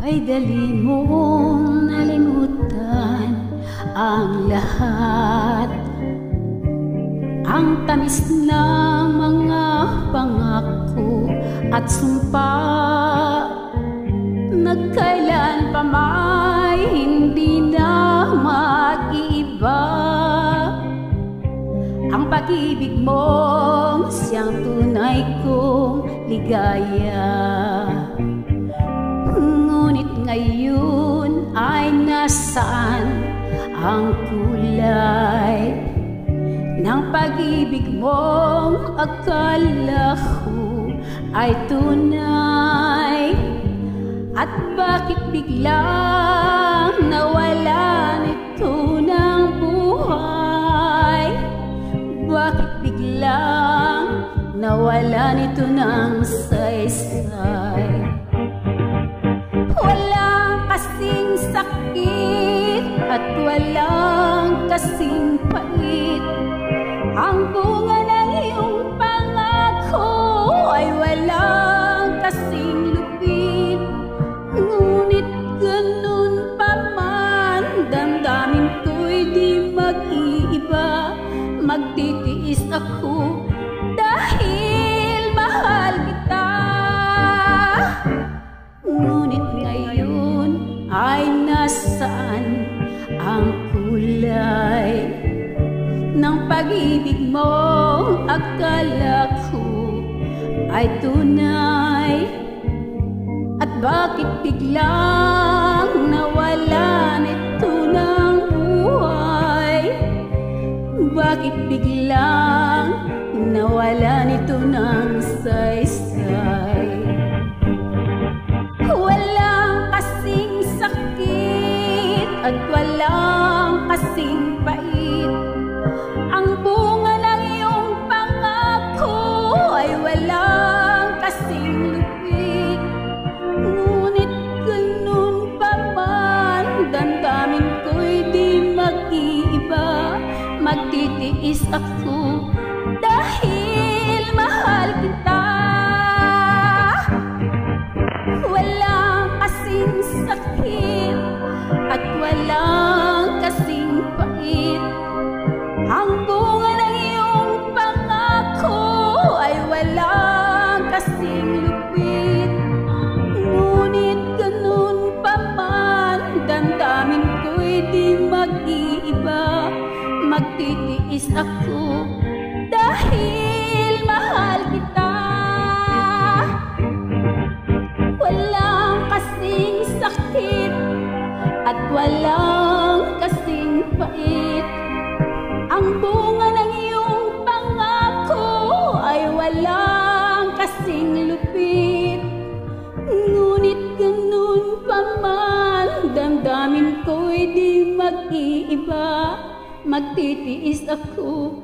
ay dali mong nalimutan ang lahat. Ang tamis ng mga pangako at sumpa, nagkailan pa may hindi na mag-iiba. Ang pag-ibig mong siyang tunay kong ligaya. Ngunit ngayon ay nasaan ang kulay ng pag-ibig mong akala ko ay tunay? At bakit biglang nawala nito ng buhay? Bakit biglang nawala nito ng saysay? Walang kasing sakit at walang kasing pait. Ang bunga ng iyong pangako ay walang kasing lupit. Ngunit ganun pa man, damdamin ko'y di mag-iiba. Magtitiis ako dahil mahal kita. Ngunit ngayon ay nasaan ang kulay ng pag-ibig mo? Akala ko ay tunay. At bakit biglang nawala nito ng buhay? Bakit biglang nawala nito ng saysay? Walang kasing sakit at walang kasing pait. Ang bunga ng iyong pangako ay walang kasing lupit. Ngunit ganun pa man, damdamin ko'y di mag-iiba. Magtitiis ako dahil mahal kita. Walang kasing sakit at walang kasing pait. Ang bunga ng iyong pangako ay walang kasing lupit. Ngunit ganun pa man, damdamin ko'y di mag-iiba. Magtitiis ako dahil mahal kita. Walang kasing sakit at walang kasing pait. Ang bunga ng iyong pangako ay walang kasing lupit. Ngunit ganun pa man, damdamin ko'y di mag-iiba. Magtitiis ako